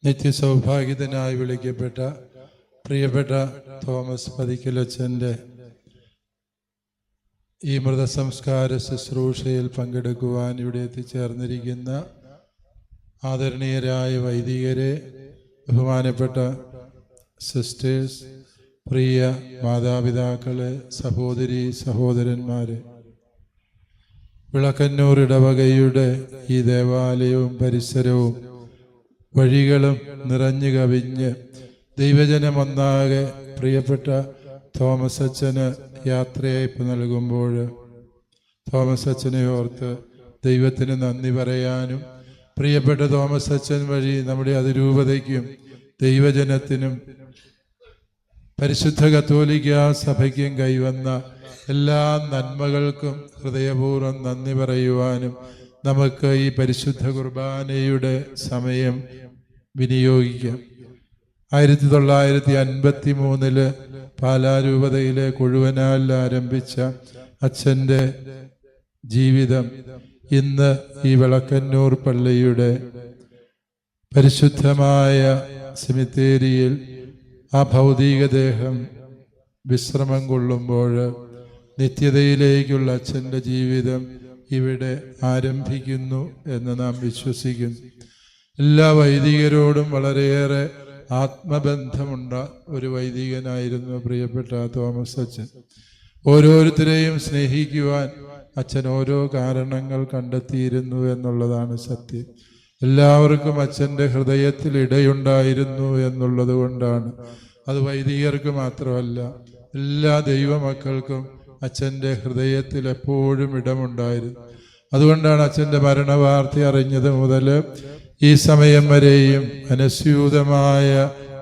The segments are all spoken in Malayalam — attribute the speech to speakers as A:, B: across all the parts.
A: നിത്യസൗഭാഗ്യത്തിനായി വിളിക്കപ്പെട്ട പ്രിയപ്പെട്ട തോമസ് പതിക്കലച്ചൻ്റെ ഈ മൃതസംസ്കാര ശുശ്രൂഷയിൽ പങ്കെടുക്കുവാൻ ഇവിടെ എത്തിച്ചേർന്നിരിക്കുന്ന ആദരണീയരായ വൈദികരെ, ബഹുമാനപ്പെട്ട സിസ്റ്റേഴ്സ്, പ്രിയ മാതാപിതാക്കളെ, സഹോദരി സഹോദരന്മാരെ, വിളക്കന്നൂർ ഇടവകയുടെ ഈ ദേവാലയവും പരിസരവും വഴികളും നിറഞ്ഞു കവിഞ്ഞ് ദൈവജനം ഒന്നാകെ പ്രിയപ്പെട്ട തോമസ് അച്ഛന് യാത്രയയപ്പ് നൽകുമ്പോൾ തോമസ് അച്ഛനെ ഓർത്ത് ദൈവത്തിന് നന്ദി പറയാനും പ്രിയപ്പെട്ട തോമസ് അച്ഛൻ വഴി നമ്മുടെ അതിരൂപതയ്ക്കും ദൈവജനത്തിനും പരിശുദ്ധ കത്തോലിക്ക സഭയ്ക്കും കൈവന്ന എല്ലാ നന്മകൾക്കും ഹൃദയപൂർവ്വം നന്ദി പറയുവാനും നമുക്ക് ഈ പരിശുദ്ധ കുർബാനയുടെ സമയം വിനിയോഗിക്കാം. 1953 പാലാരൂപതയിലെ കൊഴുവനാൽ ആരംഭിച്ച അച്ഛൻ്റെ ജീവിതം ഇന്ന് ഈ വിളക്കന്നൂർ പള്ളിയുടെ പരിശുദ്ധമായ സെമിത്തേരിയിൽ ആ ഭൗതികദേഹം വിശ്രമം കൊള്ളുമ്പോൾ നിത്യതയിലേക്കുള്ള അച്ഛൻ്റെ ജീവിതം ഇവിടെ ആരംഭിക്കുന്നു എന്ന് നാം വിശ്വസിക്കുന്നു. എല്ലാ വൈദികരോടും വളരെയേറെ ആത്മബന്ധമുണ്ട ഒരു വൈദികനായിരുന്നു പ്രിയപ്പെട്ട തോമസ് അച്ഛൻ. ഓരോരുത്തരെയും സ്നേഹിക്കുവാൻ അച്ഛൻ ഓരോ കാരണങ്ങൾ കണ്ടെത്തിയിരുന്നു എന്നുള്ളതാണ് സത്യം. എല്ലാവർക്കും അച്ഛൻ്റെ ഹൃദയത്തിൽ ഇടയുണ്ടായിരുന്നു എന്നുള്ളത് കൊണ്ടാണ്. അത് വൈദികർക്ക് മാത്രമല്ല, എല്ലാ ദൈവമക്കൾക്കും അച്ഛൻ്റെ ഹൃദയത്തിൽ എപ്പോഴും ഇടമുണ്ടായിരുന്നു. അതുകൊണ്ടാണ് അച്ഛൻ്റെ മരണവാർത്ത അറിഞ്ഞത് മുതൽ ഈ സമയം വരെയും അനസ്യൂതമായ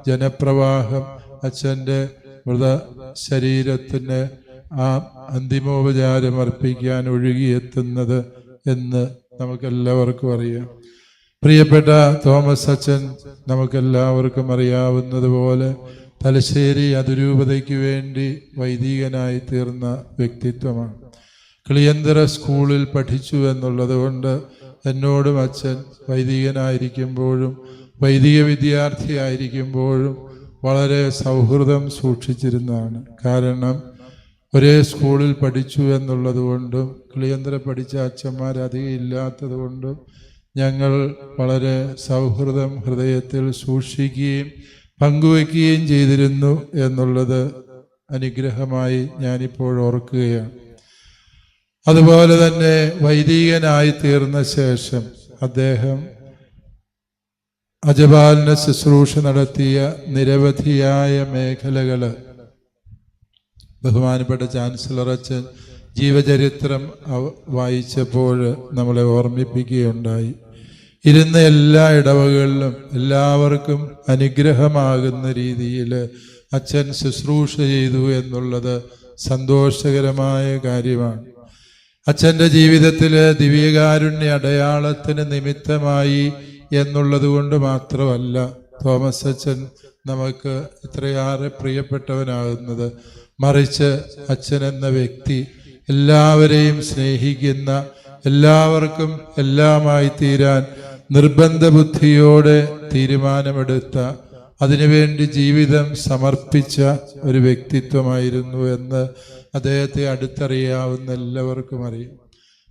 A: ജനപ്രവാഹം അച്ഛൻ്റെ മൃത ശരീരത്തിന് ആ അന്തിമോപചാരം അർപ്പിക്കാൻ ഒഴുകിയെത്തുന്നത് എന്ന് നമുക്കെല്ലാവർക്കും അറിയാം. പ്രിയപ്പെട്ട തോമസ് അച്ഛൻ നമുക്കെല്ലാവർക്കും അറിയാവുന്നതുപോലെ തലശ്ശേരി അതിരൂപതയ്ക്ക് വേണ്ടി വൈദികനായി തീർന്ന വ്യക്തിത്വമാണ്. കിളിയന്തര സ്കൂളിൽ പഠിച്ചു എന്നുള്ളത് കൊണ്ട് എന്നോടും അച്ഛൻ വൈദികനായിരിക്കുമ്പോഴും വൈദിക വിദ്യാർത്ഥിയായിരിക്കുമ്പോഴും വളരെ സൗഹൃദം സൂക്ഷിച്ചിരുന്നതാണ്. കാരണം ഒരേ സ്കൂളിൽ പഠിച്ചു എന്നുള്ളത് കൊണ്ടും കിളിയന്തര പഠിച്ച അച്ഛന്മാരധികം ഇല്ലാത്തത് കൊണ്ടും ഞങ്ങൾ വളരെ സൗഹൃദം ഹൃദയത്തിൽ സൂക്ഷിക്കുകയും പങ്കുവയ്ക്കുകയും ചെയ്തിരുന്നു എന്നുള്ളത് അനുഗ്രഹമായി ഞാനിപ്പോൾ ഓർക്കുകയാണ്. അതുപോലെ തന്നെ വൈദികനായി തീർന്ന ശേഷം അദ്ദേഹം അജപാലന ശുശ്രൂഷ നടത്തിയ നിരവധിയായ മേഖലകൾ ബഹുമാനപ്പെട്ട ചാൻസലർ അച്ഛൻ ജീവചരിത്രം വായിച്ചപ്പോൾ നമ്മളെ ഓർമ്മിപ്പിക്കുകയുണ്ടായി. ഇരുന്ന എല്ലാ ഇടവകളിലും എല്ലാവർക്കും അനുഗ്രഹമാകുന്ന രീതിയിൽ അച്ഛൻ ശുശ്രൂഷ ചെയ്തു എന്നുള്ളത് സന്തോഷകരമായ കാര്യമാണ്. അച്ഛൻ്റെ ജീവിതത്തിൽ ദിവ്യകാരുണ്യ അടയാളത്തിന് നിമിത്തമായി എന്നുള്ളത് കൊണ്ട് മാത്രമല്ല തോമസ് അച്ഛൻ നമുക്ക് ഇത്രയേറെ പ്രിയപ്പെട്ടവനാകുന്നത്, മറിച്ച് അച്ഛൻ എന്ന വ്യക്തി എല്ലാവരെയും സ്നേഹിക്കുന്ന, എല്ലാവർക്കും എല്ലാമായി തീരാൻ നിർബന്ധ ബുദ്ധിയോടെ തീരുമാനമെടുത്ത, അതിനുവേണ്ടി ജീവിതം സമർപ്പിച്ച ഒരു വ്യക്തിത്വമായിരുന്നു എന്ന് അദ്ദേഹത്തെ അടുത്തറിയാവുന്ന എല്ലാവർക്കും അറിയാം.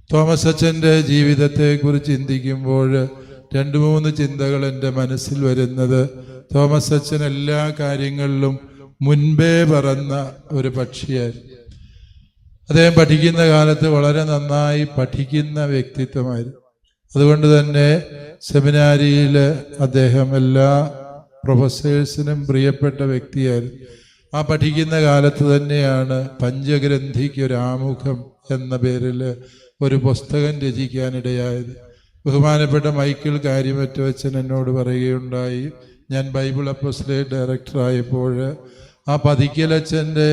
A: തോമസ് അച്ഛൻ്റെ ജീവിതത്തെക്കുറിച്ച് ചിന്തിക്കുമ്പോൾ 2-3 ചിന്തകൾ എൻ്റെ മനസ്സിൽ വരുന്നത്, തോമസ് അച്ഛൻ എല്ലാ കാര്യങ്ങളിലും മുൻപേ പറന്ന ഒരു പക്ഷിയായിരുന്നു. അദ്ദേഹം പഠിക്കുന്ന കാലത്ത് വളരെ നന്നായി പഠിക്കുന്ന വ്യക്തിത്വമായിരുന്നു. അതുകൊണ്ട് തന്നെ സെമിനാരിയിൽ അദ്ദേഹം എല്ലാ പ്രൊഫസേഴ്സിനും പ്രിയപ്പെട്ട വ്യക്തിയായിരുന്നു. ആ പഠിക്കുന്ന കാലത്ത് തന്നെയാണ് പഞ്ചഗ്രന്ഥിക്ക് ഒരു ആമുഖം എന്ന പേരിൽ ഒരു പുസ്തകം രചിക്കാനിടയായത്. ബഹുമാനപ്പെട്ട മൈക്കിൾ കാര്യമറ്റവച്ചൻ എന്നോട് പറയുകയുണ്ടായി, ഞാൻ ബൈബിൾ അപ്പോസ്തലേറ്റ് ഡയറക്ടറായപ്പോൾ ആ പതിക്കലച്ചൻ്റെ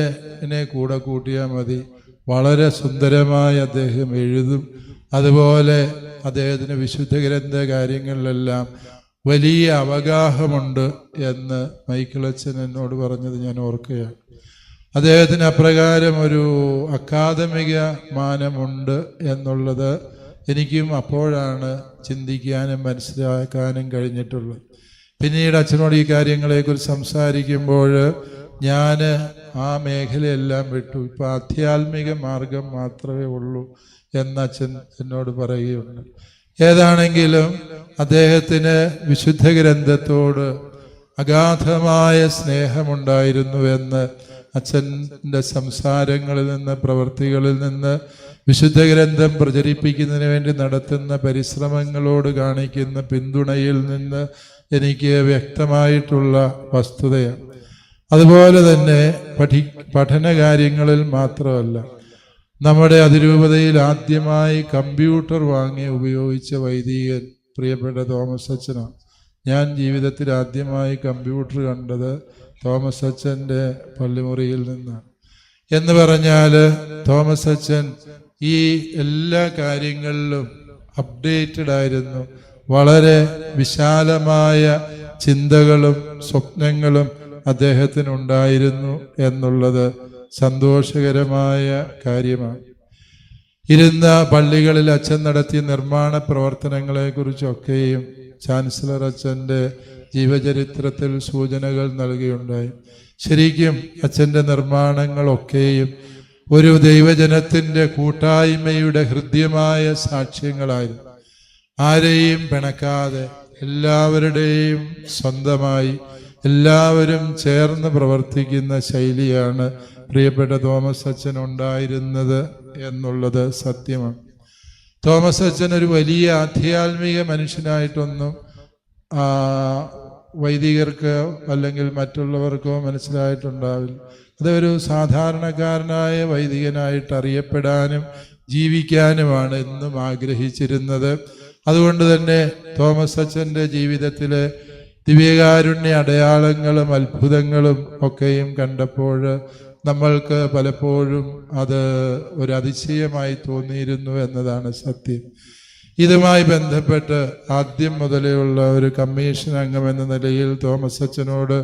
A: കൂടെ കൂട്ടിയാൽ മതി, വളരെ സുന്ദരമായി അദ്ദേഹം എഴുതും, അതുപോലെ അദ്ദേഹത്തിന് വിശുദ്ധ ഗ്രന്ഥ കാര്യങ്ങളിലെല്ലാം വലിയ അവഗാഹമുണ്ട് എന്ന് മൈക്കിളച്ചൻ എന്നോട് പറഞ്ഞത് ഞാൻ ഓർക്കുകയാണ്. അദ്ദേഹത്തിന് അപ്രകാരം ഒരു അക്കാദമിക മാനമുണ്ട് എന്നുള്ളത് എനിക്കും അപ്പോഴാണ് ചിന്തിക്കാനും മനസ്സിലാക്കാനും കഴിഞ്ഞിട്ടുള്ളത്. പിന്നീട് അച്ഛനോട് ഈ കാര്യങ്ങളെക്കുറിച്ച് സംസാരിക്കുമ്പോൾ ഞാൻ ആ മേഖലയെല്ലാം വിട്ടു, ഇപ്പം ആധ്യാത്മിക മാർഗം മാത്രമേ ഉള്ളൂ എന്ന് അച്ഛൻ എന്നോട് പറയുകയുണ്ട്. ഏതാണെങ്കിലും അദ്ദേഹത്തിന് വിശുദ്ധ ഗ്രന്ഥത്തോട് അഗാധമായ സ്നേഹമുണ്ടായിരുന്നുവെന്ന് അച്ഛൻ്റെ സംസാരങ്ങളിൽ നിന്ന്, പ്രവൃത്തികളിൽ നിന്ന്, വിശുദ്ധ ഗ്രന്ഥം പ്രചരിപ്പിക്കുന്നതിന് വേണ്ടി നടത്തുന്ന പരിശ്രമങ്ങളോട് കാണിക്കുന്ന പിന്തുണയിൽ നിന്ന് എനിക്ക് വ്യക്തമായിട്ടുള്ള വസ്തുതയാണ്. അതുപോലെ തന്നെ പഠന കാര്യങ്ങളിൽ മാത്രമല്ല, നമ്മുടെ അതിരൂപതയിൽ ആദ്യമായി കമ്പ്യൂട്ടർ വാങ്ങി ഉപയോഗിച്ച വൈദികൻ പ്രിയപ്പെട്ട തോമസ് അച്ഛനാണ്. ഞാൻ ജീവിതത്തിൽ ആദ്യമായി കമ്പ്യൂട്ടർ കണ്ടത് തോമസ് അച്ഛൻ്റെ പള്ളിമുറിയിൽ നിന്നാണ്. എന്ന് പറഞ്ഞാൽ തോമസ് അച്ഛൻ ഈ എല്ലാ കാര്യങ്ങളിലും അപ്ഡേറ്റഡ് ആയിരുന്നു. വളരെ വിശാലമായ ചിന്തകളും സ്വപ്നങ്ങളും അദ്ദേഹത്തിനുണ്ടായിരുന്നു എന്നുള്ളത് സന്തോഷകരമായ കാര്യമാണ്. ഇരുന്ന പള്ളികളിൽ അച്ഛൻ നടത്തിയ നിർമ്മാണ പ്രവർത്തനങ്ങളെക്കുറിച്ചൊക്കെയും ചാൻസലർ അച്ഛൻ്റെ ജീവചരിത്രത്തിൽ സൂചനകൾ നൽകുകയുണ്ടായി. ശരിക്കും അച്ഛൻ്റെ നിർമ്മാണങ്ങളൊക്കെയും ഒരു ദൈവജനത്തിൻ്റെ കൂട്ടായ്മയുടെ ഹൃദ്യമായ സാക്ഷ്യങ്ങളായിരുന്നു. ആരെയും പിണക്കാതെ എല്ലാവരുടെയും സ്വന്തമായി എല്ലാവരും ചേർന്ന് പ്രവർത്തിക്കുന്ന ശൈലിയാണ് പ്രിയപ്പെട്ട തോമസ് അച്ഛൻ ഉണ്ടായിരുന്നത് എന്നുള്ളത് സത്യമാണ്. തോമസ് അച്ഛൻ ഒരു വലിയ ആധ്യാത്മിക മനുഷ്യനായിട്ടൊന്നും വൈദികർക്ക് അല്ലെങ്കിൽ മറ്റുള്ളവർക്കോ മനസ്സിലായിട്ടുണ്ടാവില്ല. അതൊരു സാധാരണക്കാരനായ വൈദികനായിട്ട് അറിയപ്പെടാനും ജീവിക്കാനുമാണ് എന്നും ആഗ്രഹിച്ചിരുന്നത്. അതുകൊണ്ട് തന്നെ തോമസ് അച്ഛൻ്റെ ജീവിതത്തിലെ ദിവ്യകാരുണ്യ അടയാളങ്ങളും അത്ഭുതങ്ങളും ഒക്കെയും കണ്ടപ്പോൾ നമ്മൾക്ക് പലപ്പോഴും അത് ഒരു അതിശയമായി തോന്നിയിരുന്നു എന്നതാണ് സത്യം. ഇതുമായി ബന്ധപ്പെട്ട് ആദ്യം മുതലേയുള്ള ഒരു കമ്മീഷൻ അംഗം എന്ന നിലയിൽ തോമസ് അച്ഛനോട്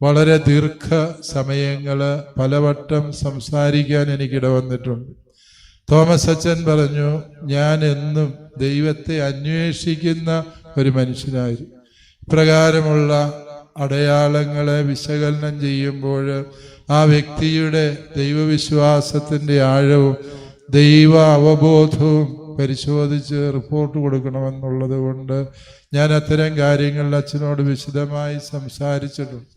A: വളരെ ദീർഘ സമയങ്ങൾ പലവട്ടം സംസാരിക്കാൻ എനിക്കിട വന്നിട്ടുണ്ട്. തോമസ് അച്ഛൻ പറഞ്ഞു, ഞാൻ എന്നും ദൈവത്തെ അന്വേഷിക്കുന്ന ഒരു മനുഷ്യനായിരുന്നു. ഇപ്രകാരമുള്ള അടയാളങ്ങളെ വിശകലനം ചെയ്യുമ്പോൾ ആ വ്യക്തിയുടെ ദൈവവിശ്വാസത്തിൻ്റെ ആഴവും ദൈവ അവബോധവും പരിശോധിച്ച് റിപ്പോർട്ട് കൊടുക്കണമെന്നുള്ളത് കൊണ്ട് ഞാൻ അത്തരം കാര്യങ്ങളിൽ അച്ഛനോട് വിശദമായി സംസാരിച്ചിട്ടുണ്ട്.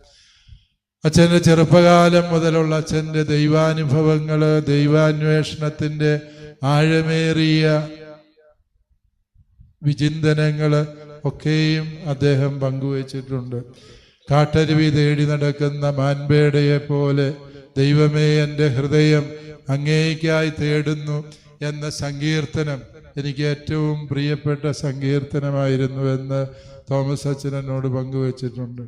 A: അച്ഛൻ്റെ ചെറുപ്പകാലം മുതലുള്ള അച്ഛൻ്റെ ദൈവാനുഭവങ്ങൾ, ദൈവാന്വേഷണത്തിൻ്റെ ആഴമേറിയ വിചിന്തനങ്ങൾ ഒക്കെയും അദ്ദേഹം പങ്കുവച്ചിട്ടുണ്ട്. കാട്ടരുവി തേടി നടക്കുന്ന മാൻപേടയെ പോലെ ദൈവമേ എൻ്റെ ഹൃദയം അങ്ങേയ്ക്കായി തേടുന്നു എന്ന സങ്കീർത്തനം എനിക്ക് ഏറ്റവും പ്രിയപ്പെട്ട സങ്കീർത്തനമായിരുന്നുവെന്ന് തോമസ് അച്ഛൻ എന്നോട് പങ്കുവച്ചിട്ടുണ്ട്.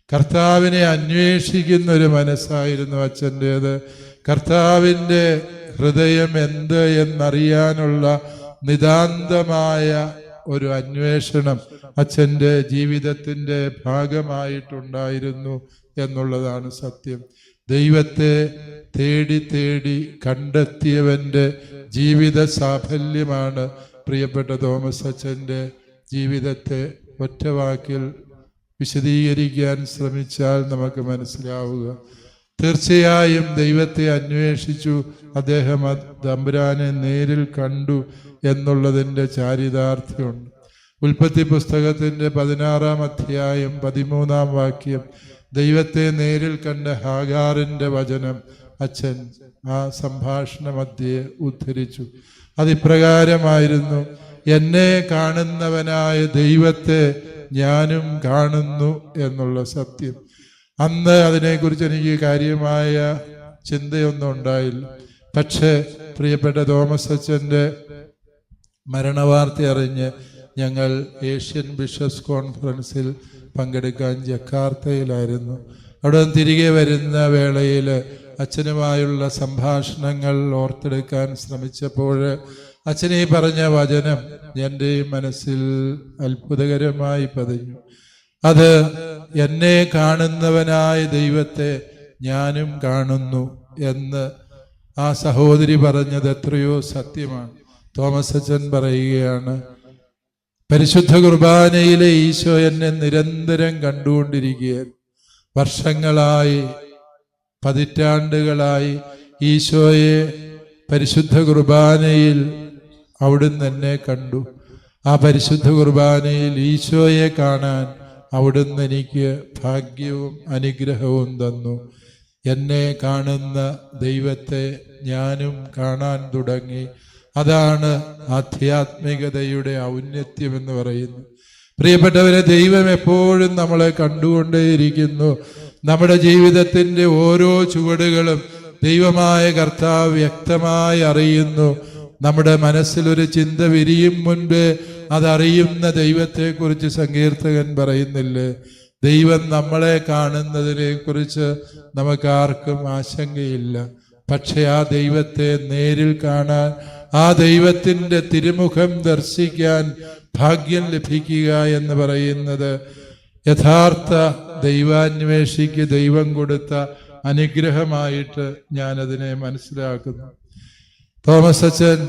A: കർത്താവിനെ അന്വേഷിക്കുന്ന ഒരു മനസ്സായിരുന്നു അച്ഛൻ്റേത്. കർത്താവിൻ്റെ ഹൃദയം എന്ത് എന്നറിയാനുള്ള നിതാന്തമായ ഒരു അന്വേഷണം അച്ഛൻ്റെ ജീവിതത്തിൻ്റെ ഭാഗമായിട്ടുണ്ടായിരുന്നു എന്നുള്ളതാണ് സത്യം. ദൈവത്തെ തേടി തേടി കണ്ടെത്തിയവൻ്റെ ജീവിത സാഫല്യമാണ് പ്രിയപ്പെട്ട തോമസ് അച്ഛൻ്റെ ജീവിതത്തെ ഒറ്റവാക്കിൽ വിശദീകരിക്കാൻ ശ്രമിച്ചാൽ നമുക്ക് മനസ്സിലാവുക. തീർച്ചയായും ദൈവത്തെ അന്വേഷിച്ചു, അദ്ദേഹം തമ്പുരാനെ നേരിൽ കണ്ടു എന്നുള്ളതിൻ്റെ ചാരിതാർത്ഥ്യമുണ്ട്. ഉൽപ്പത്തി പുസ്തകത്തിൻ്റെ 16-ാം അധ്യായം 13-ാം വാക്യം ദൈവത്തെ നേരിൽ കണ്ട ഹാഗാറിൻ്റെ വചനം അച്ഛൻ ആ സംഭാഷണ മധ്യേ ഉദ്ധരിച്ചു. അതിപ്രകാരമായിരുന്നു, എന്നെ കാണുന്നവനായ ദൈവത്തെ ഞാനും കാണുന്നു എന്നുള്ള സത്യം. അന്ന് അതിനെക്കുറിച്ച് എനിക്ക് കാര്യമായ ചിന്തയൊന്നും ഉണ്ടായില്ല. പക്ഷേ പ്രിയപ്പെട്ട തോമസ് അച്ഛൻ്റെ മരണവാർത്ത അറിഞ്ഞ് ഞങ്ങൾ ഏഷ്യൻ ബിഷപ്സ് കോൺഫറൻസിൽ പങ്കെടുക്കാൻ ജക്കാർത്തയിലായിരുന്നു. അവിടെ നിന്ന് തിരികെ വരുന്ന വേളയിൽ അച്ഛനുമായുള്ള സംഭാഷണങ്ങൾ ഓർത്തെടുക്കാൻ ശ്രമിച്ചപ്പോൾ അച്ഛനീ പറഞ്ഞ വചനം എൻ്റെ മനസ്സിൽ അത്ഭുതകരമായി പതിഞ്ഞു. അത് എന്നെ കാണുന്നവനായ ദൈവത്തെ ഞാനും കാണുന്നു എന്ന് ആ സഹോദരി പറഞ്ഞത് എത്രയോ സത്യമാണ്. തോമസ് അച്ഛൻ പറയുകയാണ്, പരിശുദ്ധ കുർബാനയിലെ ഈശോ എന്നെ നിരന്തരം കണ്ടുകൊണ്ടിരിക്കുകയാണ്. വർഷങ്ങളായി, പതിറ്റാണ്ടുകളായി ഈശോയെ പരിശുദ്ധ കുർബാനയിൽ അവിടുന്ന് എന്നെ കണ്ടു. ആ പരിശുദ്ധ കുർബാനയിൽ ഈശോയെ കാണാൻ അവിടുന്ന് എനിക്ക് ഭാഗ്യവും അനുഗ്രഹവും തന്നു. എന്നെ കാണുന്ന ദൈവത്തെ ഞാനും കാണാൻ തുടങ്ങി. അതാണ് ആധ്യാത്മികതയുടെ ഔന്നത്യം എന്ന് പറയുന്നത്. പ്രിയപ്പെട്ടവരെ, ദൈവം എപ്പോഴും നമ്മളെ കണ്ടുകൊണ്ടേയിരിക്കുന്നു. നമ്മുടെ ജീവിതത്തിൻ്റെ ഓരോ ചുവടുകളും ദൈവമായ കർത്താവ് വ്യക്തമായി അറിയുന്നു. നമ്മുടെ മനസ്സിലൊരു ചിന്ത വിരിയും മുൻപേ അതറിയുന്ന ദൈവത്തെക്കുറിച്ച് സങ്കീർത്തകൻ പറയുന്നില്ലേ? ദൈവം നമ്മളെ കാണുന്നതിനെ കുറിച്ച് നമുക്കാർക്കും ആശങ്കയില്ല. പക്ഷെ ആ ദൈവത്തെ നേരിൽ കാണാൻ, ആ ദൈവത്തിൻ്റെ തിരുമുഖം ദർശിക്കാൻ ഭാഗ്യം ലഭിക്കുക എന്ന് പറയുന്നത് യഥാർത്ഥ ദൈവാന്വേഷിക്ക് ദൈവം കൊടുത്ത അനുഗ്രഹമായിട്ട് ഞാനതിനെ മനസ്സിലാക്കുന്നു. തോമസ് അച്ഛൻ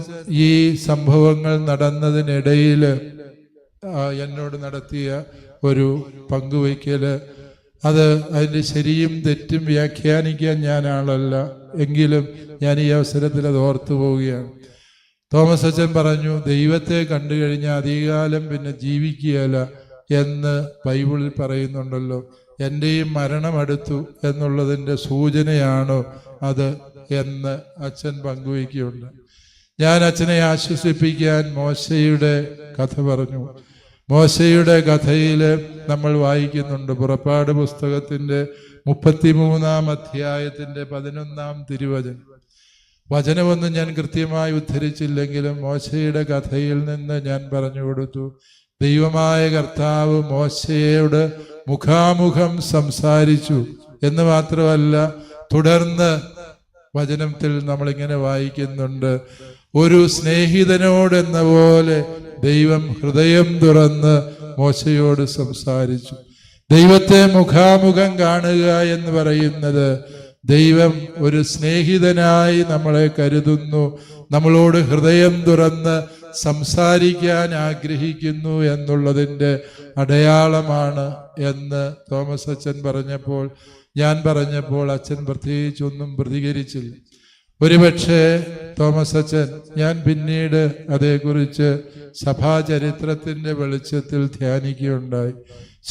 A: ഈ സംഭവങ്ങൾ നടന്നതിനിടയിൽ എന്നോട് നടത്തിയ ഒരു പങ്കുവയ്ക്കല്, അതിൻ്റെ ശരിയും തെറ്റും വ്യാഖ്യാനിക്കാൻ ഞാൻ ആളല്ല, എങ്കിലും ഞാൻ ഈ അവസരത്തിൽ അത് ഓർത്തു പോവുകയാണ്. തോമസ് അച്ഛൻ പറഞ്ഞു, ദൈവത്തെ കണ്ടു കഴിഞ്ഞാൽ അധികകാലം പിന്നെ ജീവിക്കുകയില്ല എന്ന് ബൈബിളിൽ പറയുന്നുണ്ടല്ലോ. എൻ്റെയും മരണം അടുത്തു എന്നുള്ളതിൻ്റെ സൂചനയാണോ അത് എന്ന് അച്ഛൻ പങ്കുവയ്ക്കുകയുണ്ട്. ഞാൻ അച്ഛനെ ആശ്വസിപ്പിക്കാൻ മോശയുടെ കഥ പറഞ്ഞു. മോശയുടെ കഥയിൽ നമ്മൾ വായിക്കുന്നുണ്ട്, പുറപ്പാട് പുസ്തകത്തിൻ്റെ 33-ാം അധ്യായത്തിൻ്റെ 11-ാം തിരുവചനം. വചനമൊന്നും ഞാൻ കൃത്യമായി ഉദ്ധരിച്ചില്ലെങ്കിലും മോശയുടെ കഥയിൽ നിന്ന് ഞാൻ പറഞ്ഞു കൊടുത്തു. ദൈവമായ കർത്താവ് മോശയോട് മുഖാമുഖം സംസാരിച്ചു എന്ന് മാത്രമല്ല, തുടർന്ന് വചനത്തിൽ നമ്മളിങ്ങനെ വായിക്കുന്നുണ്ട്, ഒരു സ്നേഹിതനോടെന്ന പോലെ ദൈവം ഹൃദയം തുറന്ന് മോശയോട് സംസാരിച്ചു. ദൈവത്തെ മുഖാമുഖം കാണുക എന്ന് പറയുന്നത് ദൈവം ഒരു സ്നേഹിതനായി നമ്മളെ കരുതുന്നു, നമ്മളോട് ഹൃദയം തുറന്ന് സംസാരിക്കാൻ ആഗ്രഹിക്കുന്നു എന്നുള്ളതിൻ്റെ അടയാളമാണ് എന്ന് തോമസ് അച്ഛൻ പറഞ്ഞപ്പോൾ, ഞാൻ പറഞ്ഞപ്പോൾ അച്ഛൻ പ്രത്യേകിച്ചൊന്നും പ്രതികരിച്ചില്ല. ഒരുപക്ഷെ തോമസ് അച്ഛൻ, ഞാൻ പിന്നീട് അതേക്കുറിച്ച് സഭാചരിത്രത്തിൻ്റെ വെളിച്ചത്തിൽ ധ്യാനിക്കുകയുണ്ടായി.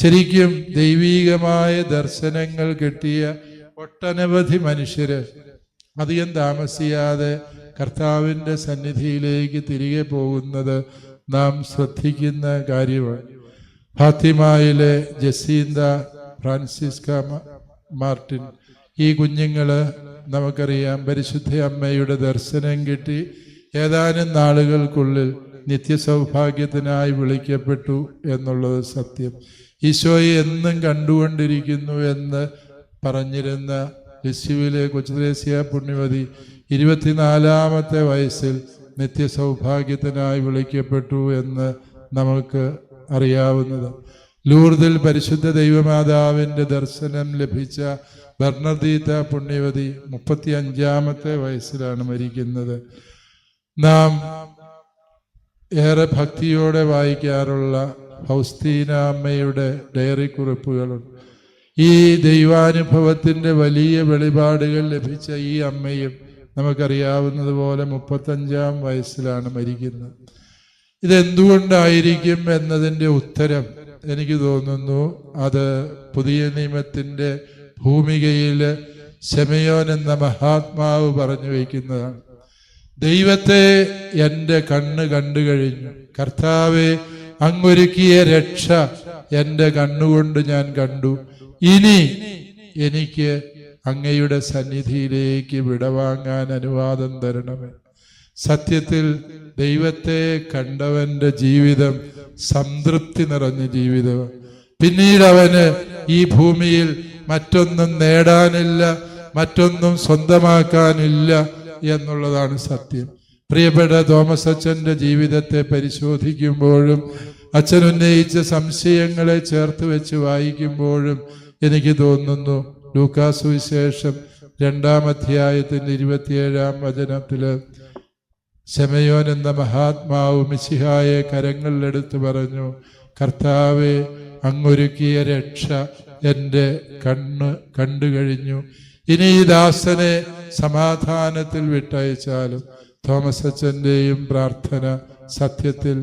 A: ശരിക്കും ദൈവീകമായ ദർശനങ്ങൾ കിട്ടിയ ഒട്ടനവധി മനുഷ്യര് അധികം താമസിയാതെ കർത്താവിൻ്റെ സന്നിധിയിലേക്ക് തിരികെ പോകുന്നത് നാം ശ്രദ്ധിക്കുന്ന കാര്യമാണ്. ഫാത്തിമയിലെ ജസീന്ത, ഫ്രാൻസിസ്ക മാർട്ടിൻ, ഈ കുഞ്ഞുങ്ങള് നമുക്കറിയാം പരിശുദ്ധ അമ്മയുടെ ദർശനം കിട്ടി ഏതാനും നാളുകൾക്കുള്ളിൽ നിത്യസൗഭാഗ്യത്തിനായി വിളിക്കപ്പെട്ടു എന്നുള്ളത് സത്യം. ഈശോയെ എന്നും കണ്ടുകൊണ്ടിരിക്കുന്നു എന്ന് പറഞ്ഞിരുന്ന ലിസ്യുവിലെ കൊച്ചുത്രേസ്യ പുണ്യവതി 24-ാമത്തെ വയസ്സിൽ നിത്യസൗഭാഗ്യത്തിനായി വിളിക്കപ്പെട്ടു എന്ന് നമുക്ക് അറിയാവുന്നത്. ലൂർദിൽ പരിശുദ്ധ ദൈവമാതാവിൻ്റെ ദർശനം ലഭിച്ച ബർണദീത്ത പുണ്യവതി 35-ാമത്തെ വയസ്സിലാണ് മരിക്കുന്നത്. നാം ഏറെ ഭക്തിയോടെ വായിക്കാറുള്ള ഫൗസ്തീന അമ്മയുടെ ഡയറി കുറിപ്പുകളുണ്ട്. ഈ ദൈവാനുഭവത്തിൻ്റെ വലിയ വെളിപാടുകൾ ലഭിച്ച ഈ അമ്മയും നമുക്കറിയാവുന്നതുപോലെ 35-ാം വയസ്സിലാണ് മരിക്കുന്നത്. ഇതെന്തുകൊണ്ടായിരിക്കും എന്നതിൻ്റെ ഉത്തരം എനിക്ക് തോന്നുന്നു അത് പുതിയ നിയമത്തിൻ്റെ ഭൂമികയിൽ ശമയോൻ എന്ന മഹാത്മാവ് പറഞ്ഞു വയ്ക്കുന്നതാണ്. ദൈവത്തെ എൻ്റെ കണ്ണ് കണ്ടു കഴിഞ്ഞു, കർത്താവെ അങ്ങൊരുക്കിയ രക്ഷ എൻ്റെ കണ്ണുകൊണ്ട് ഞാൻ കണ്ടു, ഇനി എനിക്ക് അങ്ങയുടെ സന്നിധിയിലേക്ക് വിടവാങ്ങാൻ അനുവാദം തരണമേ. സത്യത്തിൽ ദൈവത്തെ കണ്ടവന്റെ ജീവിതം സംതൃപ്തി നിറഞ്ഞ ജീവിതമാണ്. പിന്നീട് അവന് ഈ ഭൂമിയിൽ മറ്റൊന്നും നേടാനില്ല, മറ്റൊന്നും സ്വന്തമാക്കാനില്ല എന്നുള്ളതാണ് സത്യം. പ്രിയപ്പെട്ട തോമസ് അച്ഛൻ്റെ ജീവിതത്തെ പരിശോധിക്കുമ്പോഴും അച്ഛൻ ഉന്നയിച്ച സംശയങ്ങളെ ചേർത്ത് വെച്ച് വായിക്കുമ്പോഴും എനിക്ക് തോന്നുന്നു ലൂക്കാ സുവിശേഷം 2-ാം അധ്യായത്തിൻ്റെ 27-ാം വചനത്തില് ശമയോൻ എന്ന മഹാത്മാവ് മിശിഹായെ കരങ്ങളിലെടുത്ത് പറഞ്ഞു, കർത്താവേ, അങ്ങൊരുക്കിയ രക്ഷ എൻ്റെ കണ്ടു കഴിഞ്ഞു. ഇനി ഈ ദാസനെ സമാധാനത്തിൽ വിട്ടയച്ചാലും. തോമസ് അച്ഛൻ്റെയും പ്രാർത്ഥന സത്യത്തിൽ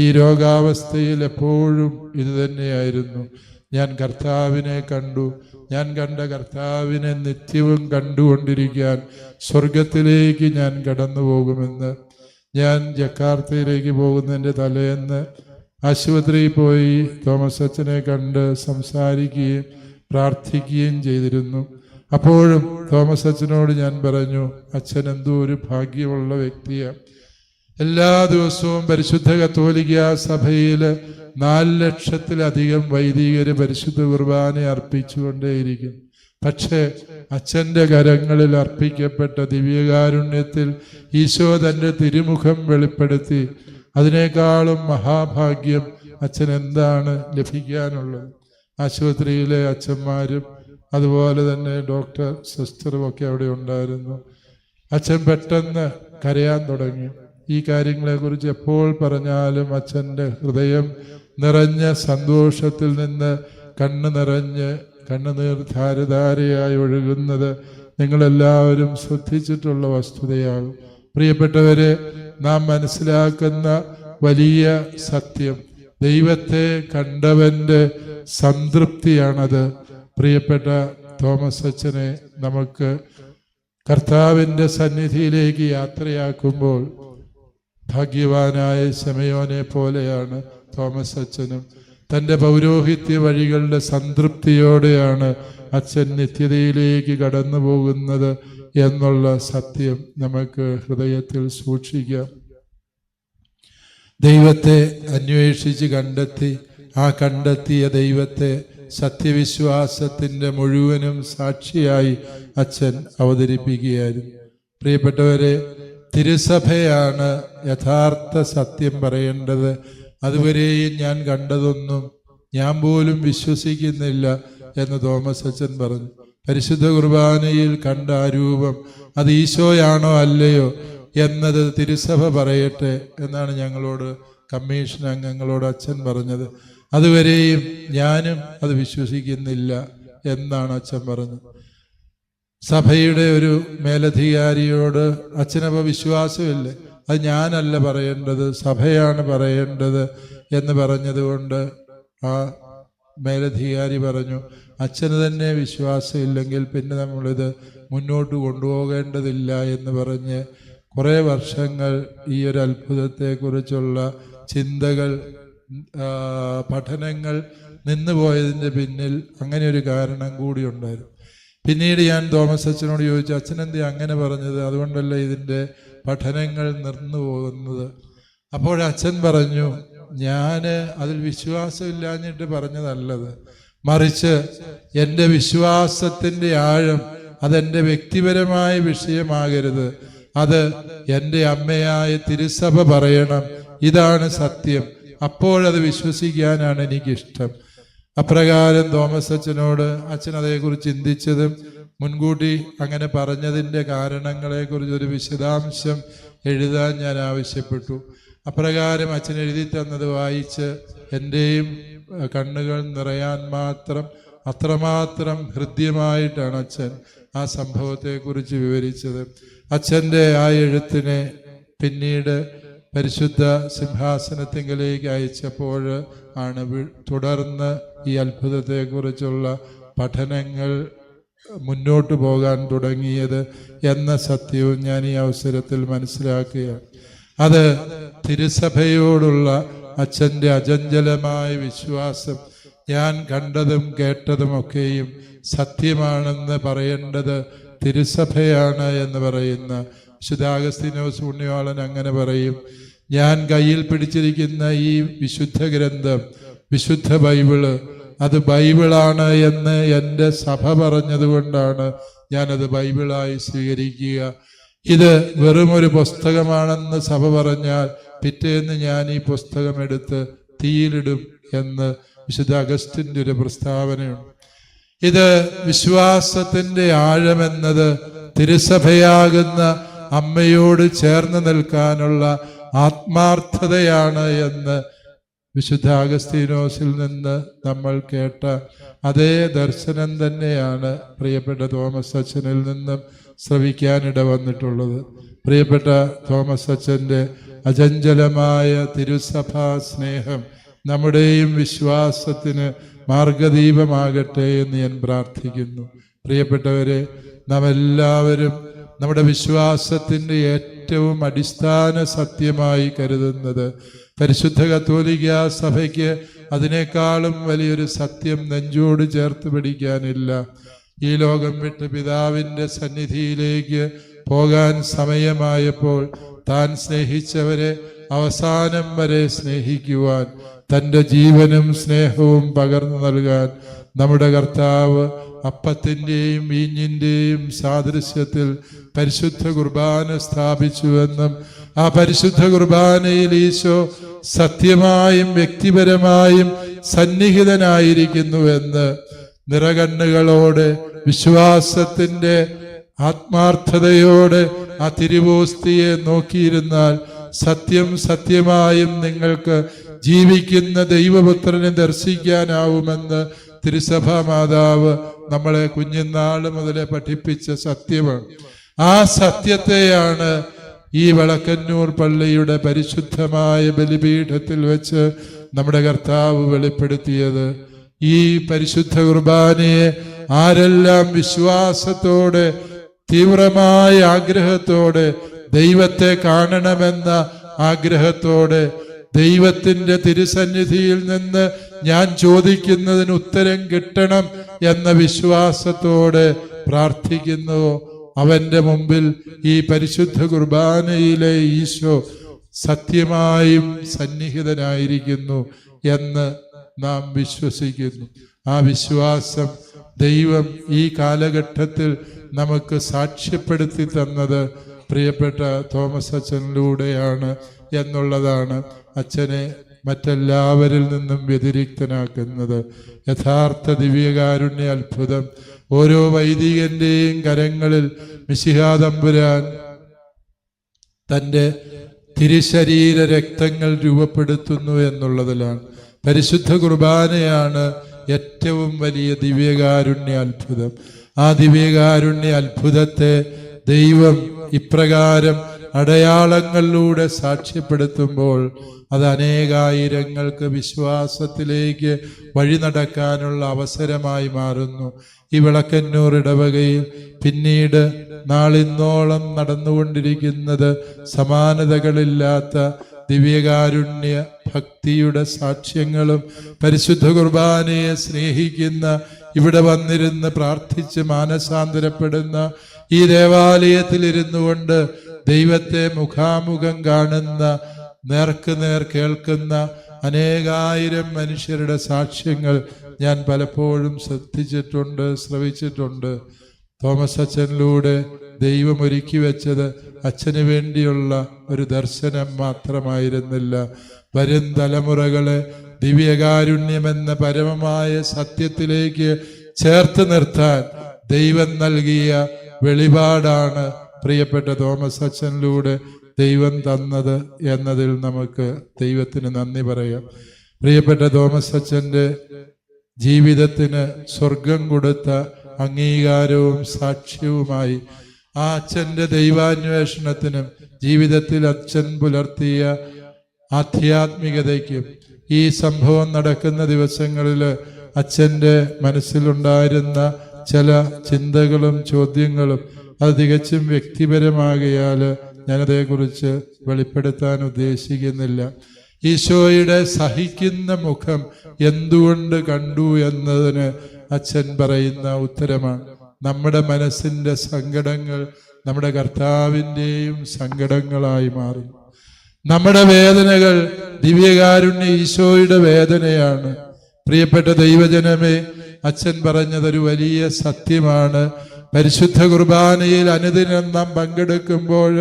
A: ഈ രോഗാവസ്ഥയിൽ എപ്പോഴും ഇതുതന്നെയായിരുന്നു. ഞാൻ കർത്താവിനെ കണ്ടു, ഞാൻ കണ്ട കർത്താവിനെ നിത്യവും കണ്ടുകൊണ്ടിരിക്കാൻ സ്വർഗത്തിലേക്ക് ഞാൻ കടന്നു പോകുമെന്ന്. ഞാൻ ജക്കാർത്തയിലേക്ക് പോകുന്നതിൻ്റെ തലേന്ന് ആശുപത്രിയിൽ പോയി തോമസ് അച്ഛനെ കണ്ട് സംസാരിക്കുകയും പ്രാർത്ഥിക്കുകയും ചെയ്തിരുന്നു. അപ്പോഴും തോമസ് അച്ഛനോട് ഞാൻ പറഞ്ഞു, അച്ഛൻ എന്തോ ഒരു ഭാഗ്യമുള്ള വ്യക്തിയാണ്. എല്ലാ ദിവസവും പരിശുദ്ധ കത്തോലിക്ക സഭയിൽ 4 ലക്ഷത്തിലധികം വൈദികര് പരിശുദ്ധ കുർബാന അർപ്പിച്ചുകൊണ്ടേയിരിക്കും. പക്ഷേ അച്ഛൻ്റെ കരങ്ങളിൽ അർപ്പിക്കപ്പെട്ട ദിവ്യകാരുണ്യത്തിൽ ഈശോ തൻ്റെ തിരുമുഖം വെളിപ്പെടുത്തി. അതിനേക്കാളും മഹാഭാഗ്യം അച്ഛൻ എന്താണ് ലഭിക്കാനുള്ളത്? ആശുപത്രിയിലെ അച്ഛന്മാരും അതുപോലെ തന്നെ ഡോക്ടർ സിസ്റ്ററും ഒക്കെ അവിടെ ഉണ്ടായിരുന്നു. അച്ഛൻ പെട്ടെന്ന് കരയാൻ തുടങ്ങി. ഈ കാര്യങ്ങളെക്കുറിച്ച് എപ്പോൾ പറഞ്ഞാലും അച്ഛൻ്റെ ഹൃദയം നിറഞ്ഞ സന്തോഷത്തിൽ നിന്ന് കണ്ണുനീർ ധാരധാരയായി ഒഴുകുന്നത് നിങ്ങളെല്ലാവരും ശ്രദ്ധിച്ചിട്ടുള്ള വസ്തുതയാകും. പ്രിയപ്പെട്ടവരെ, നാം മനസ്സിലാക്കുന്ന വലിയ സത്യം ദൈവത്തെ കണ്ടവൻ്റെ സംതൃപ്തിയാണത്. പ്രിയപ്പെട്ട തോമസ് അച്ഛനെ നമുക്ക് കർത്താവിൻ്റെ സന്നിധിയിലേക്ക് യാത്രയാക്കുമ്പോൾ ഭാഗ്യവാനായ ശമയോനെ പോലെയാണ് തോമസ് അച്ഛനും. തൻ്റെ പൗരോഹിത്യ വഴികളുടെ സംതൃപ്തിയോടെയാണ് അച്ഛൻ നിത്യതയിലേക്ക് കടന്നു പോകുന്നത് എന്നുള്ള സത്യം നമുക്ക് ഹൃദയത്തിൽ സൂക്ഷിക്കാം. ദൈവത്തെ അന്വേഷിച്ച് കണ്ടെത്തി ആ കണ്ടെത്തിയ ദൈവത്തെ സത്യവിശ്വാസത്തിൻ്റെ മുഴുവനും സാക്ഷിയായി അച്ഛൻ അവതരിപ്പിക്കുകയായിരുന്നു. പ്രിയപ്പെട്ടവരെ, തിരുസഭയാണ് യഥാർത്ഥ സത്യം പറയേണ്ടത്. അതുവരെയും ഞാൻ കണ്ടതൊന്നും ഞാൻ പോലും വിശ്വസിക്കുന്നില്ല എന്ന് തോമസ് അച്ഛൻ പറഞ്ഞു. പരിശുദ്ധ കുർബാനയിൽ കണ്ട ആ രൂപം അത് ഈശോയാണോ അല്ലയോ എന്നത് തിരുസഭ പറയട്ടെ എന്നാണ് ഞങ്ങളോട് കമ്മീഷൻ അംഗങ്ങളോട് അച്ഛൻ പറഞ്ഞത്. അതുവരെയും ഞാനും അത് വിശ്വസിക്കുന്നില്ല എന്നാണ് അച്ഛൻ പറഞ്ഞത്. സഭയുടെ ഒരു മേലധികാരിയോട് അച്ഛനപ്പോൾ വിശ്വാസമില്ല, അത് ഞാനല്ല പറയേണ്ടത്, സഭയാണ് പറയേണ്ടത് എന്ന് പറഞ്ഞതുകൊണ്ട് ആ മേലധികാരി പറഞ്ഞു, അച്ഛന് തന്നെ വിശ്വാസമില്ലെങ്കിൽ പിന്നെ നമ്മളിത് മുന്നോട്ട് കൊണ്ടുപോകേണ്ടതില്ല എന്ന് പറഞ്ഞ് കുറേ വർഷങ്ങൾ ഈ ഒരു അത്ഭുതത്തെക്കുറിച്ചുള്ള ചിന്തകൾ, പഠനങ്ങൾ നിന്നുപോയതിൻ്റെ പിന്നിൽ അങ്ങനെ ഒരു കാരണം കൂടി ഉണ്ടായിരുന്നു. പിന്നീട് ഞാൻ തോമസ് അച്ഛനോട് ചോദിച്ചു, അച്ഛനെന്തേ അങ്ങനെ പറഞ്ഞത്? അതുകൊണ്ടല്ല ഇതിൻ്റെ പഠനങ്ങൾ നിർന്നു പോകുന്നത്. അപ്പോൾ അച്ഛൻ പറഞ്ഞു, ഞാൻ അതിൽ വിശ്വാസമില്ലാഞ്ഞിട്ട് പറഞ്ഞതല്ലത്, മറിച്ച് എൻ്റെ വിശ്വാസത്തിൻ്റെ ആഴം അതെൻ്റെ വ്യക്തിപരമായ വിഷയമാകരുത്, അത് എൻ്റെ അമ്മയായ തിരുസഭ പറയണം, ഇതാണ് സത്യം, അപ്പോഴത് വിശ്വസിക്കാനാണ് എനിക്കിഷ്ടം. അപ്രകാരം തോമസ് അച്ഛനോട് അച്ഛൻ അതേക്കുറിച്ച് ചിന്തിച്ചതും മുൻകൂട്ടി അങ്ങനെ പറഞ്ഞതിൻ്റെ കാരണങ്ങളെക്കുറിച്ചൊരു വിശദാംശം എഴുതാൻ ഞാൻ ആവശ്യപ്പെട്ടു. അപ്രകാരം അച്ഛൻ എഴുതി തന്നത് വായിച്ച് എൻ്റെയും കണ്ണുകൾ നിറയാൻ അത്രമാത്രം ഹൃദ്യമായിട്ടാണ് അച്ഛൻ ആ സംഭവത്തെക്കുറിച്ച് വിവരിച്ചത്. അച്ഛൻ്റെ ആ എഴുത്തിനെ പിന്നീട് പരിശുദ്ധ സിംഹാസനത്തിങ്കിലേക്ക് അയച്ചപ്പോൾ ആണ് തുടർന്ന് ഈ അത്ഭുതത്തെക്കുറിച്ചുള്ള പഠനങ്ങൾ മുന്നോട്ട് പോകാൻ തുടങ്ങിയത് എന്ന സത്യവും ഞാൻ ഈ അവസരത്തിൽ മനസ്സിലാക്കുകയാണ്. അത് തിരുസഭയോടുള്ള അച്ഛൻ്റെ അചഞ്ചലമായ വിശ്വാസം, ഞാൻ കണ്ടതും കേട്ടതുമൊക്കെയും സത്യമാണെന്ന് പറയേണ്ടത് തിരുസഭയാണ് എന്ന് പറയുന്ന വിശുദ്ധ അഗസ്തീനോസ് പുണ്യവാളൻ അങ്ങനെ പറയും. ഞാൻ കയ്യിൽ പിടിച്ചിരിക്കുന്ന ഈ വിശുദ്ധ ഗ്രന്ഥം, വിശുദ്ധ ബൈബിള്, അത് ബൈബിളാണ് എന്ന് എൻ്റെ സഭ പറഞ്ഞതുകൊണ്ടാണ് ഞാനത് ബൈബിളായി സ്വീകരിക്കുക. ഇത് വെറുമൊരു പുസ്തകമാണെന്ന് സഭ പറഞ്ഞാൽ പിറ്റേന്ന് ഞാൻ ഈ പുസ്തകം എടുത്ത് തീയിലിടും എന്ന് വിശുദ്ധ അഗസ്റ്റിൻ്റെ ഒരു പ്രസ്താവനയുണ്ട്. ഇത് വിശ്വാസത്തിൻ്റെ ആഴമെന്നത് തിരുസഭയാകുന്ന അമ്മയോട് ചേർന്ന് നിൽക്കാനുള്ള ആത്മാർത്ഥതയാണ് എന്ന് വിശുദ്ധ അഗസ്തീനോസിൽ നിന്ന് നമ്മൾ കേട്ട അതേ ദർശനം തന്നെയാണ് പ്രിയപ്പെട്ട തോമസ് അച്ഛനിൽ നിന്നും ശ്രവിക്കാനിട വന്നിട്ടുള്ളത്. പ്രിയപ്പെട്ട തോമസ് അച്ഛൻ്റെ അചഞ്ചലമായ തിരുസഭാ സ്നേഹം നമ്മുടെയും വിശ്വാസത്തിന് മാർഗദീപമാകട്ടെ എന്ന് ഞാൻ പ്രാർത്ഥിക്കുന്നു. പ്രിയപ്പെട്ടവരെ, നാം എല്ലാവരും നമ്മുടെ വിശ്വാസത്തിൻ്റെ ഏറ്റവും അടിസ്ഥാന സത്യമായി കരുതുന്നത് പരിശുദ്ധ കത്തോലിക്ക സഭയ്ക്ക് അതിനേക്കാളും വലിയൊരു സത്യം നെഞ്ചോട് ചേർത്ത് പിടിക്കാനില്ല. ഈ ലോകം വിട്ട് പിതാവിൻ്റെ സന്നിധിയിലേക്ക് പോകാൻ സമയമായപ്പോൾ താൻ സ്നേഹിച്ചവരെ അവസാനം വരെ സ്നേഹിക്കുവാൻ, തൻ്റെ ജീവനും സ്നേഹവും പകർന്നു നൽകാൻ നമ്മുടെ കർത്താവ് അപ്പത്തിൻ്റെയും വീഞ്ഞിൻ്റെയും സാദൃശ്യത്തിൽ പരിശുദ്ധ കുർബാന സ്ഥാപിച്ചുവെന്നും ആ പരിശുദ്ധ കുർബാനയിൽ ഈശോ സത്യമായും വ്യക്തിപരമായും സന്നിഹിതനായിരിക്കുന്നുവെന്ന് നിറകണ്ണുകളോടെ വിശ്വാസത്തിൻ്റെ ആത്മാർത്ഥതയോടെ ആ തിരുവോസ്തിയെ നോക്കിയിരുന്നാൽ സത്യം സത്യമായും നിങ്ങൾക്ക് ജീവിക്കുന്ന ദൈവപുത്രനെ ദർശിക്കാനാവുമെന്ന് തിരുസഭാ മാതാവ് നമ്മളെ കുഞ്ഞുനാൾ മുതലേ പഠിപ്പിച്ച സത്യമാണ്. ആ സത്യത്തെയാണ് ഈ വടക്കന്നൂർ പള്ളിയുടെ പരിശുദ്ധമായ ബലിപീഠത്തിൽ വെച്ച് നമ്മുടെ കർത്താവ് വെളിപ്പെടുത്തിയത്. ഈ പരിശുദ്ധ കുർബാനയെ ആരെല്ലാം വിശ്വാസത്തോടെ തീവ്രമായ ആഗ്രഹത്തോടെ ദൈവത്തെ കാണണമെന്ന ആഗ്രഹത്തോടെ ദൈവത്തിൻ്റെ തിരുസന്നിധിയിൽ നിന്ന് ഞാൻ ചോദിക്കുന്നതിന് ഉത്തരം കിട്ടണം എന്ന വിശ്വാസത്തോടെ പ്രാർത്ഥിക്കുന്നുവോ അവൻ്റെ മുമ്പിൽ ഈ പരിശുദ്ധ കുർബാനയിലെ ഈശോ സത്യമായും സന്നിഹിതനായിരിക്കുന്നു എന്ന് നാം വിശ്വസിക്കുന്നു. ആ വിശ്വാസം ദൈവം ഈ കാലഘട്ടത്തിൽ നമുക്ക് സാക്ഷ്യപ്പെടുത്തി തന്നത് പ്രിയപ്പെട്ട തോമസ് അച്ഛനിലൂടെയാണ് എന്നുള്ളതാണ് അച്ഛനെ മറ്റെല്ലാവരിൽ നിന്നും വ്യതിരിക്തനാക്കുന്നത്. യഥാർത്ഥ ദിവ്യകാരുണ്യ അത്ഭുതം ഓരോ വൈദികന്റെയും കരങ്ങളിൽ മിശിഹാ തമ്പുരാൻ തൻ്റെ തിരുശരീര രക്തങ്ങൾ രൂപപ്പെടുത്തുന്നു എന്നുള്ളതിലാണ്. പരിശുദ്ധ കുർബാനയാണ് ഏറ്റവും വലിയ ദിവ്യകാരുണ്യ അത്ഭുതം. ആ ദിവ്യകാരുണ്യ അത്ഭുതത്തെ ദൈവം ഇപ്രകാരം അടയാളങ്ങളിലൂടെ സാക്ഷ്യപ്പെടുത്തുമ്പോൾ അത് അനേകായിരങ്ങൾക്ക് വിശ്വാസത്തിലേക്ക് വഴി നടക്കാനുള്ള അവസരമായി മാറുന്നു. ഈ വിളക്കന്നൂർ ഇടവകയിൽ പിന്നീട് നാളിന്നോളം നടന്നുകൊണ്ടിരിക്കുന്നത് സമാനതകളില്ലാത്ത ദിവ്യകാരുണ്യ ഭക്തിയുടെ സാക്ഷ്യങ്ങളും പരിശുദ്ധ കുർബാനയെ സ്നേഹിക്കുന്ന, ഇവിടെ വന്നിരുന്ന് പ്രാർത്ഥിച്ച് മാനസാന്തരപ്പെടുന്ന, ഈ ദേവാലയത്തിലിരുന്നു കൊണ്ട് ദൈവത്തെ മുഖാമുഖം കാണുന്ന, നേർക്കുനേർ കേൾക്കുന്ന അനേകായിരം മനുഷ്യരുടെ സാക്ഷ്യങ്ങൾ ഞാൻ പലപ്പോഴും ശ്രവിച്ചിട്ടുണ്ട്. തോമസ് അച്ഛനിലൂടെ ദൈവം ഒരുക്കി വെച്ചത് അച്ഛന് വേണ്ടിയുള്ള ഒരു ദർശനം മാത്രമായിരുന്നില്ല. വരും തലമുറകളെ ദിവ്യകാരുണ്യമെന്ന പരമമായ സത്യത്തിലേക്ക് ചേർത്ത് നിർത്താൻ ദൈവം നൽകിയ വെളിപാടാണ് പ്രിയപ്പെട്ട തോമസ് അച്ഛനിലൂടെ ദൈവം തന്നത് എന്നതിൽ നമുക്ക് ദൈവത്തിന് നന്ദി പറയാം. പ്രിയപ്പെട്ട തോമസ് അച്ഛൻ്റെ ജീവിതത്തിന് സ്വർഗം കൊടുത്ത അംഗീകാരവും സാക്ഷ്യവുമായി ആ അച്ഛൻ്റെ ദൈവാന്വേഷണത്തിനും ജീവിതത്തിൽ അച്ഛൻ പുലർത്തിയ ആധ്യാത്മികതയ്ക്കും ഈ സംഭവം നടക്കുന്ന ദിവസങ്ങളിൽ അച്ഛൻ്റെ മനസ്സിലുണ്ടായിരുന്ന ചില ചിന്തകളും ചോദ്യങ്ങളും അത് തികച്ചും വ്യക്തിപരമാകയാൽ ഞാനതേക്കുറിച്ച് വെളിപ്പെടുത്താൻ ഉദ്ദേശിക്കുന്നില്ല. ഈശോയുടെ സഹിക്കുന്ന മുഖം എന്തുകൊണ്ട് കണ്ടു എന്നതിന് അച്ഛൻ പറയുന്ന ഉത്തരമാണ്. നമ്മുടെ മനസ്സിൻ്റെ സങ്കടങ്ങൾ നമ്മുടെ കർത്താവിൻ്റെയും സങ്കടങ്ങളായി മാറും. നമ്മുടെ വേദനകൾ ദിവ്യകാരുണ്യ ഈശോയുടെ വേദനയാണ്. പ്രിയപ്പെട്ട ദൈവജനമേ, അച്ഛൻ പറഞ്ഞതൊരു വലിയ സത്യമാണ്. പരിശുദ്ധ കുർബാനയിൽ അനുദിനം നാം പങ്കെടുക്കുമ്പോൾ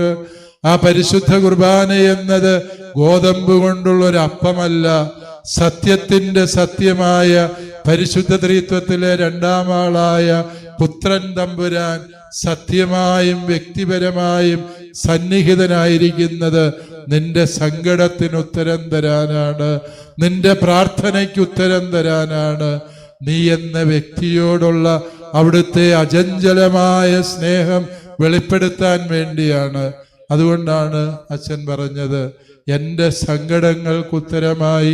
A: ആ പരിശുദ്ധ കുർബാന എന്നത് ഗോതമ്പ് കൊണ്ടുള്ള ഒരു അപ്പമല്ല, സത്യത്തിന്റെ സത്യമായ പരിശുദ്ധ ത്രിത്വത്തിലെ രണ്ടാം ആളായ പുത്രൻ തമ്പുരാൻ സത്യമായും വ്യക്തിപരമായും സന്നിഹിതനായിരിക്കുന്നത് നിന്റെ സങ്കടത്തിന് ഉത്തരം തരാനാണ്, നിന്റെ പ്രാർത്ഥനയ്ക്ക് ഉത്തരം തരാനാണ്. നീ എന്ന വ്യക്തിയോടുള്ള അവിടുത്തെ അചഞ്ചലമായ സ്നേഹം വെളിപ്പെടുത്താൻ വേണ്ടിയാണ്. അതുകൊണ്ടാണ് അച്ഛൻ പറഞ്ഞത്, എൻ്റെ സങ്കടങ്ങൾക്ക് ഉത്തരമായി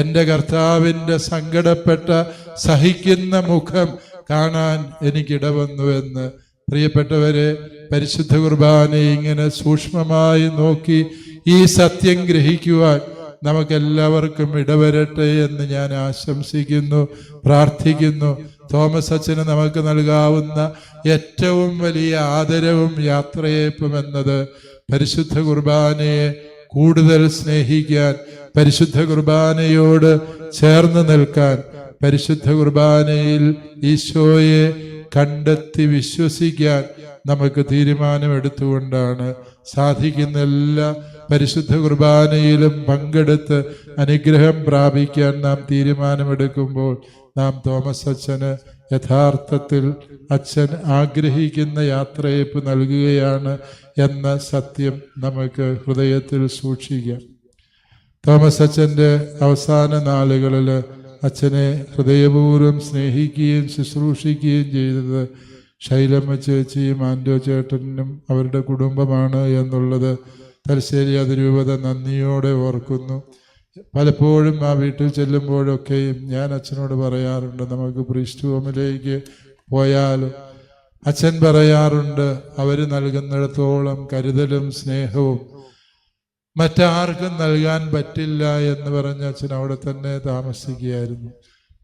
A: എൻ്റെ കർത്താവിൻ്റെ സങ്കടപ്പെട്ട സഹിക്കുന്ന മുഖം കാണാൻ എനിക്കിടവന്നുവെന്ന്. പ്രിയപ്പെട്ടവരെ, പരിശുദ്ധ കുർബാനയെ ഇങ്ങനെ സൂക്ഷ്മമായി നോക്കി ഈ സത്യം ഗ്രഹിക്കുവാൻ നമുക്കെല്ലാവർക്കും ഇടവരട്ടെ എന്ന് ഞാൻ ആശംസിക്കുന്നു, പ്രാർത്ഥിക്കുന്നു. തോമസ് അച്ഛന് നമുക്ക് നൽകാവുന്ന ഏറ്റവും വലിയ ആദരവും യാത്രയയപ്പും എന്നത് പരിശുദ്ധ കുർബാനയെ കൂടുതൽ സ്നേഹിക്കാൻ, പരിശുദ്ധ കുർബാനയോട് ചേർന്ന് നിൽക്കാൻ, പരിശുദ്ധ കുർബാനയിൽ ഈശോയെ കണ്ടെത്തി വിശ്വസിക്കാൻ നമുക്ക് തീരുമാനമെടുത്തുകൊണ്ടാണ്. സാധിക്കുന്ന എല്ലാ പരിശുദ്ധ കുർബാനയിലും പങ്കെടുത്ത് അനുഗ്രഹം പ്രാപിക്കാൻ നാം തീരുമാനമെടുക്കുമ്പോൾ നാം തോമസ് അച്ഛന് യഥാർത്ഥത്തിൽ അച്ഛൻ ആഗ്രഹിക്കുന്ന യാത്രയയപ്പ് നൽകുകയാണ് എന്ന സത്യം നമുക്ക് ഹൃദയത്തിൽ സൂക്ഷിക്കാം. തോമസ് അച്ഛൻ്റെ അവസാന നാളുകളിൽ അച്ഛനെ ഹൃദയപൂർവ്വം സ്നേഹിക്കുകയും ശുശ്രൂഷിക്കുകയും ചെയ്തത് ശൈലമ്മ ചേച്ചിയും ആൻഡോ ചേട്ടനും അവരുടെ കുടുംബമാണ് എന്നുള്ളത് തലശ്ശേരി അതിരൂപത നന്ദിയോടെ ഓർക്കുന്നു. പലപ്പോഴും ആ വീട്ടിൽ ചെല്ലുമ്പോഴൊക്കെയും ഞാൻ അച്ഛനോട് പറയാറുണ്ട്, നമുക്ക് പ്രീസ്റ്റ് ഹോമിലേക്ക് പോയാലും അച്ഛൻ പറയാറുണ്ട്, അവർ നൽകുന്നിടത്തോളം കരുതലും സ്നേഹവും മറ്റാർക്കും നൽകാൻ പറ്റില്ല എന്ന് പറഞ്ഞ് അച്ഛൻ അവിടെ തന്നെ താമസിക്കുകയായിരുന്നു.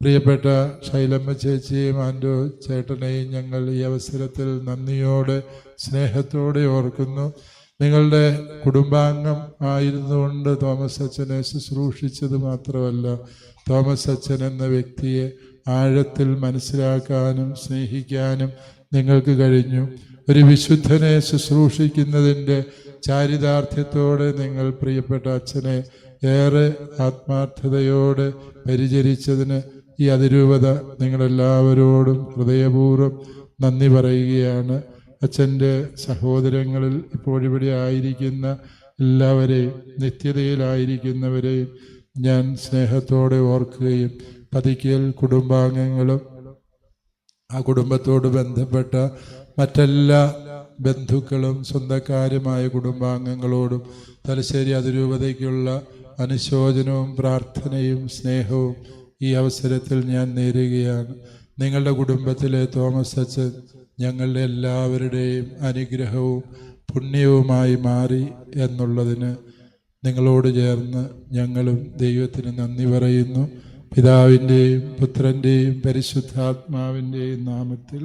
A: പ്രിയപ്പെട്ട ശൈലമ്മ ചേച്ചിയെയും ആൻഡോ ചേട്ടനെയും ഞങ്ങൾ ഈ അവസരത്തിൽ നന്ദിയോടെ സ്നേഹത്തോടെ ഓർക്കുന്നു. നിങ്ങളുടെ കുടുംബാംഗം ആയിരുന്നുകൊണ്ട് തോമസ് അച്ഛനെ ശുശ്രൂഷിച്ചത് മാത്രമല്ല, തോമസ് അച്ഛൻ എന്ന വ്യക്തിയെ ആഴത്തിൽ മനസ്സിലാക്കാനും സ്നേഹിക്കാനും നിങ്ങൾക്ക് കഴിഞ്ഞു. ഒരു വിശുദ്ധനെ ശുശ്രൂഷിക്കുന്നതിൻ്റെ ചാരിതാർത്ഥ്യത്തോടെ നിങ്ങൾ പ്രിയപ്പെട്ട അച്ഛനെ ഏറെ ആത്മാർത്ഥതയോടെ പരിചരിച്ചതിന് ഈ അതിരൂപത നിങ്ങളെല്ലാവരോടും ഹൃദയപൂർവ്വം നന്ദി പറയുകയാണ്. അച്ഛൻ്റെ സഹോദരങ്ങളിൽ ഇപ്പോഴിവിടെ ആയിരിക്കുന്ന എല്ലാവരെയും, നിത്യതയിലായിരിക്കുന്നവരെയും ഞാൻ സ്നേഹത്തോടെ ഓർക്കുകയും പതിക്കൽ കുടുംബാംഗങ്ങളും ആ കുടുംബത്തോട് ബന്ധപ്പെട്ട മറ്റെല്ലാ ബന്ധുക്കളും സ്വന്തക്കാരുമായ കുടുംബാംഗങ്ങളോടും തലശ്ശേരി അതിരൂപതയ്ക്കുള്ള അനുശോചനവും പ്രാർത്ഥനയും സ്നേഹവും ഈ അവസരത്തിൽ ഞാൻ നേരുകയാണ്. നിങ്ങളുടെ കുടുംബത്തിലെ തോമസ് അച്ഛൻ ഞങ്ങളുടെ എല്ലാവരുടെയും അനുഗ്രഹവും പുണ്യവുമായി മാറി എന്നുള്ളതിന് നിങ്ങളോട് ചേർന്ന് ഞങ്ങളും ദൈവത്തിന് നന്ദി പറയുന്നു. പിതാവിൻ്റെയും പുത്രൻ്റെയും പരിശുദ്ധാത്മാവിൻ്റെയും നാമത്തിൽ.